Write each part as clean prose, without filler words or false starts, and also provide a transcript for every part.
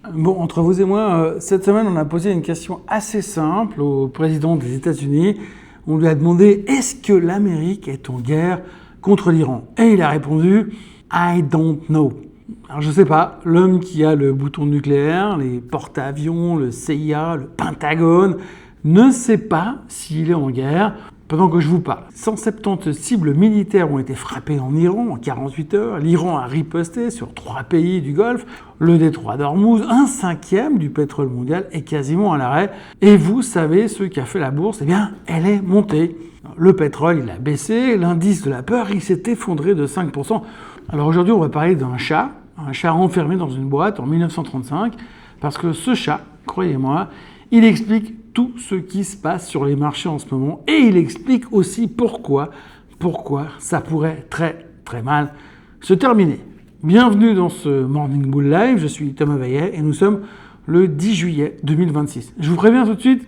Bon, entre vous et moi, cette semaine, on a posé une question assez simple au président des États-Unis. On lui a demandé « Est-ce que l'Amérique est en guerre contre l'Iran ?» Et il a répondu « I don't know ». Alors je sais pas, l'homme qui a le bouton nucléaire, les porte-avions, le CIA, le Pentagone, ne sait pas s'il est en guerre. Pendant que je vous parle, 170 cibles militaires ont été frappées en Iran en 48 heures. L'Iran a riposté sur 3 pays du Golfe. Le détroit d'Ormuz, 1/5 du pétrole mondial est quasiment à l'arrêt. Et vous savez ce qui a fait la bourse? Eh bien, elle est montée. Le pétrole, il a baissé. L'indice de la peur, il s'est effondré de 5%. Alors aujourd'hui, on va parler d'un chat enfermé dans une boîte en 1935. Parce que ce chat, croyez-moi, il explique tout ce qui se passe sur les marchés en ce moment et il explique aussi pourquoi ça pourrait très très mal se terminer. Bienvenue dans ce Morning Bull Live, je suis Thomas Vaillet et nous sommes le 10 juillet 2026. Je vous préviens tout de suite,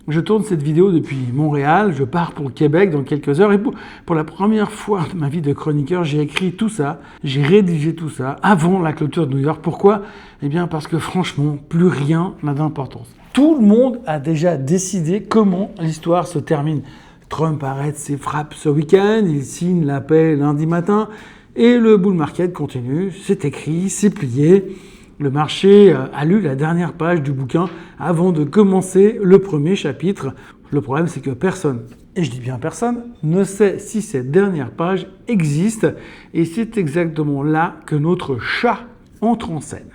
je tourne cette vidéo depuis Montréal, je pars pour le Québec dans quelques heures et pour la première fois de ma vie de chroniqueur, j'ai écrit tout ça, j'ai rédigé tout ça avant la clôture de New York. Pourquoi ? Eh bien parce que franchement, plus rien n'a d'importance. Tout le monde a déjà décidé comment l'histoire se termine. Trump arrête ses frappes ce week-end, il signe la paix lundi matin et le bull market continue. C'est écrit, c'est plié. Le marché a lu la dernière page du bouquin avant de commencer le premier chapitre. Le problème, c'est que personne, et je dis bien personne, ne sait si cette dernière page existe. Et c'est exactement là que notre chat entre en scène.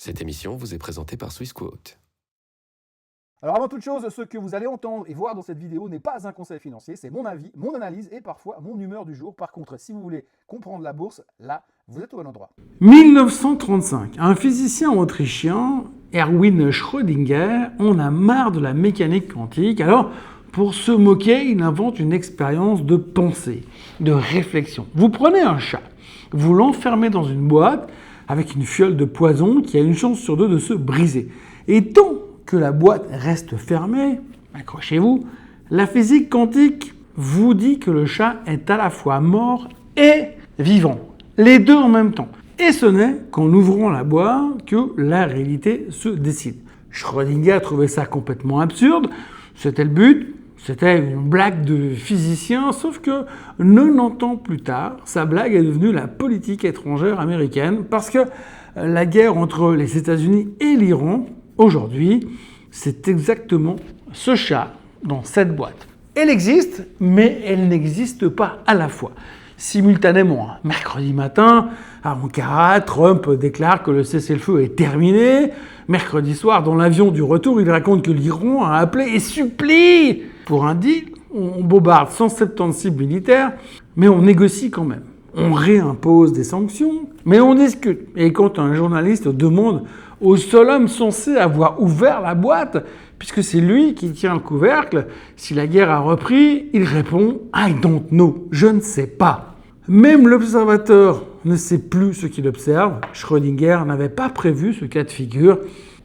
Cette émission vous est présentée par Swissquote. Alors avant toute chose, ce que vous allez entendre et voir dans cette vidéo n'est pas un conseil financier, c'est mon avis, mon analyse et parfois mon humeur du jour. Par contre, si vous voulez comprendre la bourse, là, vous êtes au bon endroit. 1935, un physicien autrichien, Erwin Schrödinger, en a marre de la mécanique quantique. Alors, pour se moquer, il invente une expérience de pensée, de réflexion. Vous prenez un chat, vous l'enfermez dans une boîte avec une fiole de poison qui a une chance sur 2 de se briser. Et tant que la boîte reste fermée, accrochez-vous, la physique quantique vous dit que le chat est à la fois mort et vivant. Les deux en même temps. Et ce n'est qu'en ouvrant la boîte que la réalité se décide. Schrödinger trouvait ça complètement absurde. C'était le but. C'était une blague de physicien, sauf que 90 ans plus tard, sa blague est devenue la politique étrangère américaine parce que la guerre entre les États-Unis et l'Iran, aujourd'hui, c'est exactement ce chat dans cette boîte. Elle existe, mais elle n'existe pas à la fois. Simultanément, mercredi matin, à Ankara, Trump déclare que le cessez-le-feu est terminé. Mercredi soir, dans l'avion du retour, il raconte que l'Iran a appelé et supplie pour un deal. On bombarde 170 cibles militaires, mais on négocie quand même. On réimpose des sanctions, mais on discute. Et quand un journaliste demande au seul homme censé avoir ouvert la boîte, puisque c'est lui qui tient le couvercle, si la guerre a repris, il répond « I don't know », je ne sais pas. Même l'observateur ne sait plus ce qu'il observe. Schrödinger n'avait pas prévu ce cas de figure.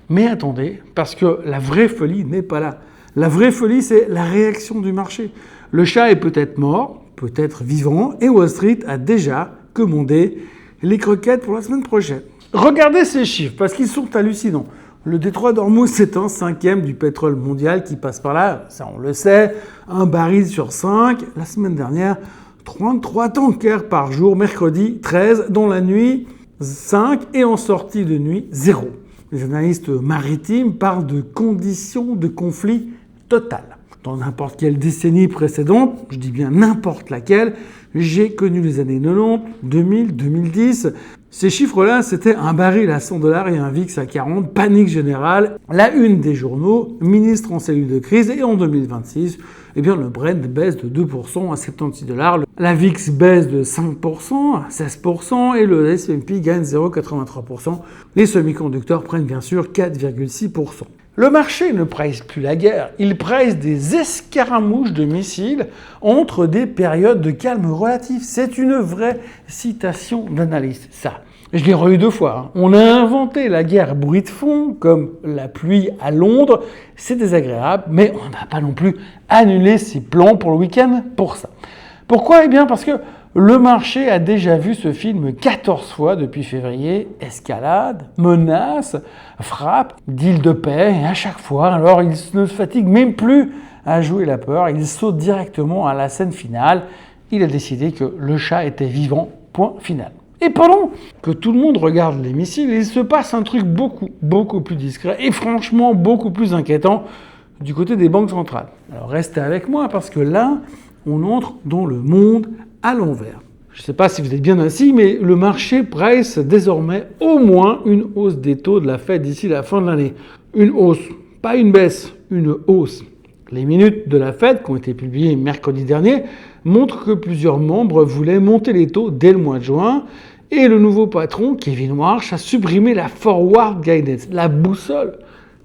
Mais attendez, parce que la vraie folie n'est pas là. La vraie folie, c'est la réaction du marché. Le chat est peut-être mort, peut-être vivant, et Wall Street a déjà commandé les croquettes pour la semaine prochaine. Regardez ces chiffres, parce qu'ils sont hallucinants. Le détroit d'Ormuz, c'est 1/5 du pétrole mondial qui passe par là, ça on le sait, 1 baril sur 5. La semaine dernière, 33 tankers par jour, mercredi 13, dans la nuit 5 et en sortie de nuit 0. Les analystes maritimes parlent de conditions de conflit totales. Dans n'importe quelle décennie précédente, je dis bien n'importe laquelle, j'ai connu les années 90, 2000, 2010. Ces chiffres-là, c'était un baril à $100 et un VIX à 40, panique générale, la une des journaux, ministre en cellule de crise, et en 2026, eh bien, le Brent baisse de 2% à $76, la VIX baisse de 5% à 16% et le S&P gagne 0,83%. Les semi-conducteurs prennent bien sûr 4,6%. Le marché ne price plus la guerre, il price des escaramouches de missiles entre des périodes de calme relatif. C'est une vraie citation d'analyste, ça. Je l'ai relu 2 fois. On a inventé la guerre bruit de fond, comme la pluie à Londres. C'est désagréable, mais on n'a pas non plus annulé ses plans pour le week-end pour ça. Pourquoi ? Eh bien parce que le marché a déjà vu ce film 14 fois depuis février. Escalade, menace, frappe, deal de paix, et à chaque fois, alors il ne se fatigue même plus à jouer la peur. Il saute directement à la scène finale. Il a décidé que le chat était vivant, point final. Et pendant que tout le monde regarde les missiles, il se passe un truc beaucoup plus discret et franchement beaucoup plus inquiétant du côté des banques centrales. Alors restez avec moi parce que là, on entre dans le monde à l'envers. Je ne sais pas si vous êtes bien assis, mais le marché presse désormais au moins une hausse des taux de la Fed d'ici la fin de l'année. Une hausse, pas une baisse, une hausse. Les minutes de la Fed, qui ont été publiées mercredi dernier, montrent que plusieurs membres voulaient monter les taux dès le mois de juin. Et le nouveau patron, Kevin Warsh, a supprimé la forward guidance, la boussole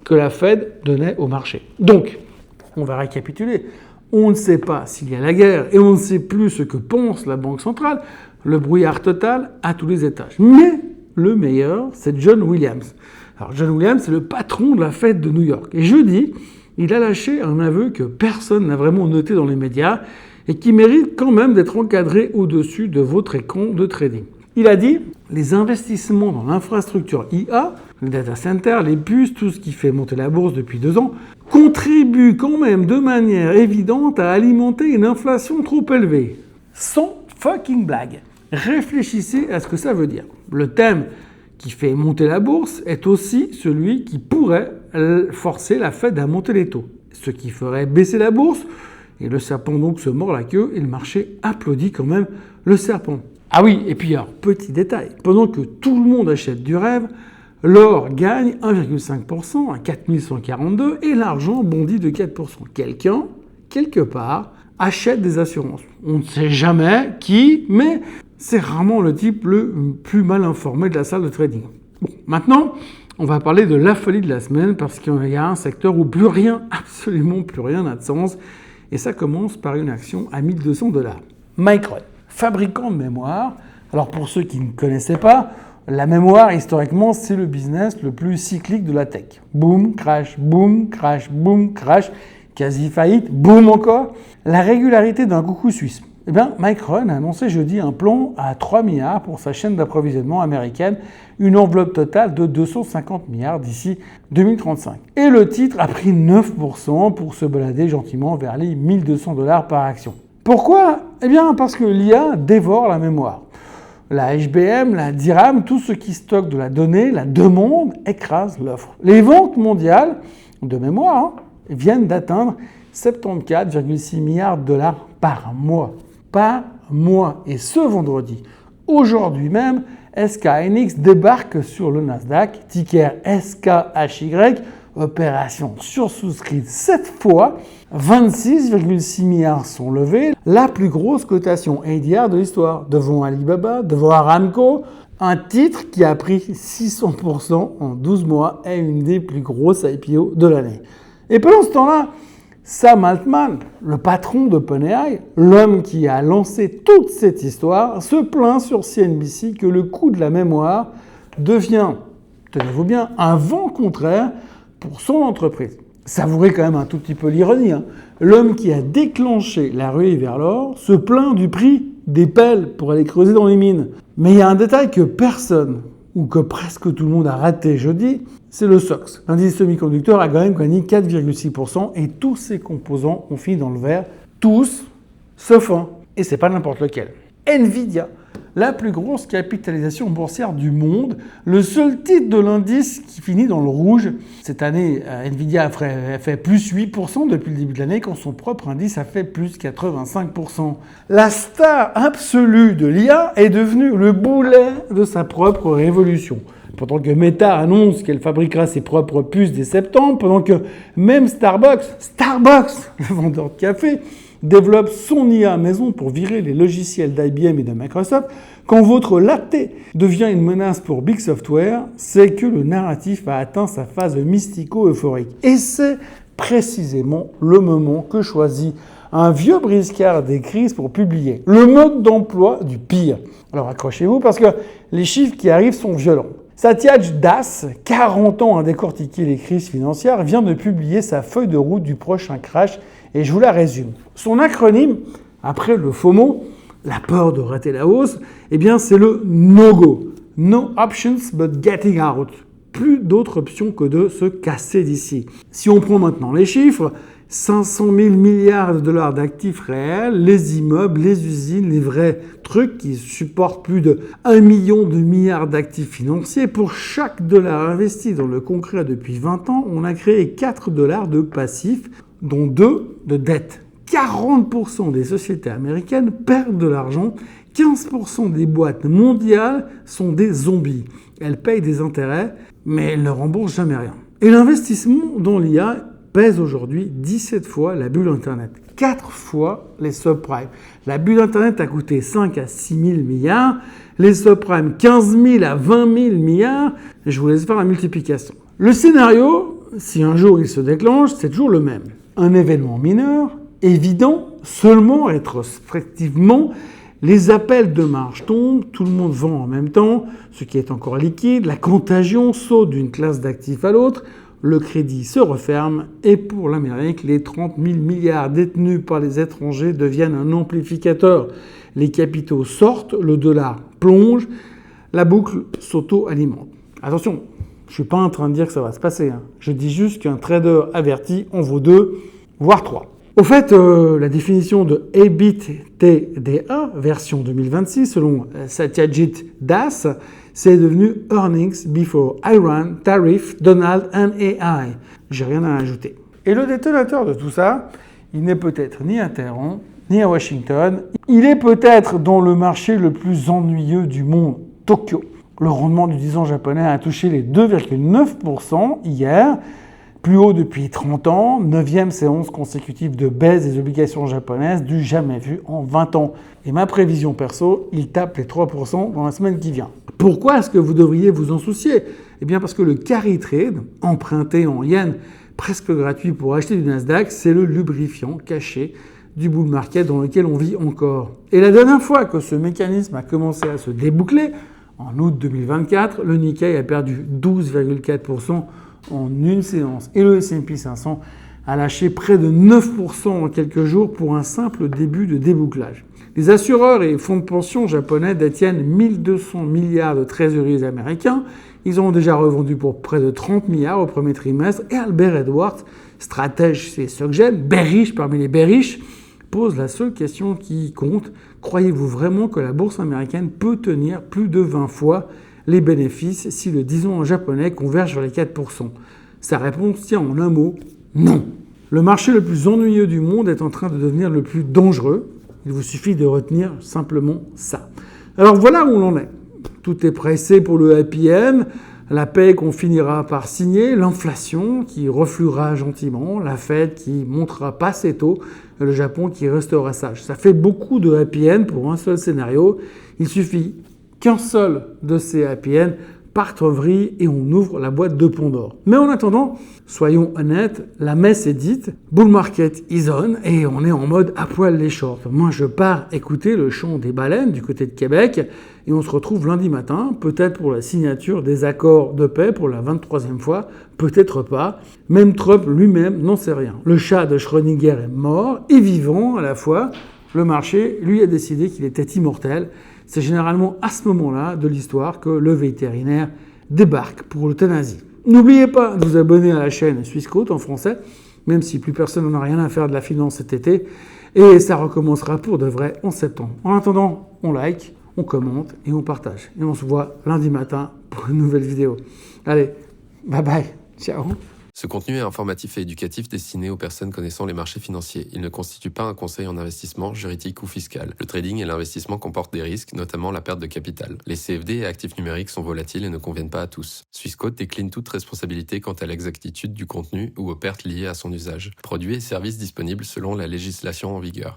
que la Fed donnait au marché. Donc, on va récapituler. On ne sait pas s'il y a la guerre et on ne sait plus ce que pense la Banque centrale. Le brouillard total à tous les étages. Mais le meilleur, c'est John Williams. Alors, John Williams, c'est le patron de la Fed de New York. Et jeudi, il a lâché un aveu que personne n'a vraiment noté dans les médias et qui mérite quand même d'être encadré au-dessus de votre écran de trading. Il a dit « Les investissements dans l'infrastructure IA, les data centers, les puces, tout ce qui fait monter la bourse depuis 2 ans, contribuent quand même de manière évidente à alimenter une inflation trop élevée. » Sans fucking blague. Réfléchissez à ce que ça veut dire. Le thème qui fait monter la bourse est aussi celui qui pourrait forcer la Fed à monter les taux. Ce qui ferait baisser la bourse, et le serpent donc se mord la queue, et le marché applaudit quand même le serpent. Ah oui, et puis alors, petit détail, pendant que tout le monde achète du rêve, l'or gagne 1,5% à 4142 et l'argent bondit de 4%. Quelqu'un, quelque part, achète des assurances. On ne sait jamais qui, mais c'est rarement le type le plus mal informé de la salle de trading. Bon, maintenant, on va parler de la folie de la semaine parce qu'il y a un secteur où plus rien, absolument plus rien n'a de sens. Et ça commence par une action à $1 200. Micron, fabricant de mémoire. Alors pour ceux qui ne connaissaient pas, la mémoire, historiquement, c'est le business le plus cyclique de la tech. Boom, crash, boom, crash, boom, crash, quasi faillite, boom encore. La régularité d'un coucou suisse. Eh bien, Micron a annoncé jeudi un plan à 3 milliards pour sa chaîne d'approvisionnement américaine, une enveloppe totale de 250 milliards d'ici 2035. Et le titre a pris 9% pour se balader gentiment vers les $1 200 par action. Pourquoi ? Eh bien, parce que l'IA dévore la mémoire. La HBM, la DRAM, tout ce qui stocke de la donnée, la demande écrase l'offre. Les ventes mondiales de mémoire viennent d'atteindre 74,6 milliards de dollars par mois. Par mois. Et ce vendredi, aujourd'hui même, SK Hynix débarque sur le Nasdaq, ticker SKHY, opération sursouscrite 7 fois, 26,6 milliards sont levés, la plus grosse cotation ADR de l'histoire, devant Alibaba, devant Aramco, un titre qui a pris 600% en 12 mois est une des plus grosses IPO de l'année. Et pendant ce temps-là, Sam Altman, le patron d'OpenAI, l'homme qui a lancé toute cette histoire, se plaint sur CNBC que le coût de la mémoire devient, tenez-vous bien, un vent contraire pour son entreprise. Savourez quand même un tout petit peu l'ironie. L'homme qui a déclenché la ruée vers l'or se plaint du prix des pelles pour aller creuser dans les mines. Mais il y a un détail que personne, ou que presque tout le monde a raté jeudi, c'est le SOX. L'indice semi-conducteur a quand même gagné 4,6% et tous ses composants ont fini dans le vert. Tous, sauf un. Et c'est pas n'importe lequel. Nvidia, la plus grosse capitalisation boursière du monde, le seul titre de l'indice qui finit dans le rouge. Cette année, Nvidia a fait plus 8% depuis le début de l'année, quand son propre indice a fait plus 85%. La star absolue de l'IA est devenue le boulet de sa propre révolution. Pendant que Meta annonce qu'elle fabriquera ses propres puces dès septembre, pendant que même Starbucks, le vendeur de café, développe son IA maison pour virer les logiciels d'IBM et de Microsoft, quand votre latte devient une menace pour Big Software, c'est que le narratif a atteint sa phase mystico-euphorique. Et c'est précisément le moment que choisit un vieux briscard des crises pour publier le mode d'emploi du pire. Alors accrochez-vous parce que les chiffres qui arrivent sont violents. Satyaj Das, 40 ans à décortiquer les crises financières, vient de publier sa feuille de route du prochain crash et je vous la résume. Son acronyme, après le FOMO, la peur de rater la hausse, eh bien c'est le no-go. No options but getting out. Plus d'autres options que de se casser d'ici. Si on prend maintenant les chiffres, 500 000 milliards de dollars d'actifs réels, les immeubles, les usines, les vrais trucs qui supportent plus de 1 million de milliards d'actifs financiers. Pour chaque dollar investi dans le concret depuis 20 ans, on a créé 4 dollars de passifs, dont 2 de dettes. 40% des sociétés américaines perdent de l'argent, 15% des boîtes mondiales sont des zombies. Elles payent des intérêts, mais elles ne remboursent jamais rien. Et l'investissement dans l'IA pèse aujourd'hui 17 fois la bulle Internet, 4 fois les subprimes. La bulle Internet a coûté 5 à 6 000 milliards, les subprimes 15 000 à 20 000 milliards, et je vous laisse faire la multiplication. Le scénario, si un jour il se déclenche, c'est toujours le même. Un événement mineur, évident, seulement rétrospectivement, les appels de marge tombent, tout le monde vend en même temps, ce qui est encore liquide, la contagion saute d'une classe d'actifs à l'autre, le crédit se referme et pour l'Amérique, les 30 000 milliards détenus par les étrangers deviennent un amplificateur. Les capitaux sortent, le dollar plonge, la boucle s'auto-alimente. Attention, je ne suis pas en train de dire que ça va se passer. Je dis juste qu'un trader averti en vaut 2, voire 3. Au fait, la définition de EBITDA version 2026, selon Satyajit Das, c'est devenu Earnings Before Iran, Tariff, Donald and AI. J'ai rien à ajouter. Et le détonateur de tout ça, il n'est peut-être ni à Téhéran, ni à Washington. Il est peut-être dans le marché le plus ennuyeux du monde, Tokyo. Le rendement du 10 ans japonais a touché les 2,9% hier, plus haut depuis 30 ans, 9e séance consécutive de baisse des obligations japonaises du jamais vu en 20 ans. Et ma prévision perso, il tape les 3% dans la semaine qui vient. Pourquoi est-ce que vous devriez vous en soucier ? Eh bien parce que le carry trade, emprunté en yens, presque gratuit pour acheter du Nasdaq, c'est le lubrifiant caché du bull market dans lequel on vit encore. Et la dernière fois que ce mécanisme a commencé à se déboucler, en août 2024, le Nikkei a perdu 12,4% en une séance et le S&P 500 a lâché près de 9% en quelques jours pour un simple début de débouclage. Les assureurs et fonds de pension japonais détiennent 1200 milliards de trésoreries américains. Ils ont déjà revendu pour près de 30 milliards au premier trimestre. Et Albert Edwards, stratège chez SocGen, bearish parmi les bearish, pose la seule question qui compte. Croyez-vous vraiment que la bourse américaine peut tenir plus de 20 fois les bénéfices si le 10 ans japonais converge vers les 4%? Sa réponse tient en un mot, non. Le marché le plus ennuyeux du monde est en train de devenir le plus dangereux. Il vous suffit de retenir simplement ça. Alors voilà où l'on est. Tout est pressé pour le happy end, la paix qu'on finira par signer, l'inflation qui refluera gentiment, la Fed qui montera pas ses taux, le Japon qui restera sage. Ça fait beaucoup de happy end pour un seul scénario. Il suffit qu'un seul de ces happy end parte en vrille et on ouvre la boîte de Pandore. Mais en attendant, soyons honnêtes, la messe est dite, bull market is on et on est en mode à poil les shorts. Moi je pars écouter le chant des baleines du côté de Québec et on se retrouve lundi matin, peut-être pour la signature des accords de paix pour la 23e fois, peut-être pas. Même Trump lui-même n'en sait rien. Le chat de Schrödinger est mort et vivant à la fois. Le marché, lui, a décidé qu'il était immortel. C'est généralement à ce moment-là de l'histoire que le vétérinaire débarque pour l'euthanasie. N'oubliez pas de vous abonner à la chaîne Swissquote en français, même si plus personne n'en a rien à faire de la finance cet été, et ça recommencera pour de vrai en septembre. En attendant, on like, on commente et on partage. Et on se voit lundi matin pour une nouvelle vidéo. Allez, bye bye, ciao. Ce contenu est informatif et éducatif destiné aux personnes connaissant les marchés financiers. Il ne constitue pas un conseil en investissement, juridique ou fiscal. Le trading et l'investissement comportent des risques, notamment la perte de capital. Les CFD et actifs numériques sont volatiles et ne conviennent pas à tous. Swissquote décline toute responsabilité quant à l'exactitude du contenu ou aux pertes liées à son usage. Produits et services disponibles selon la législation en vigueur.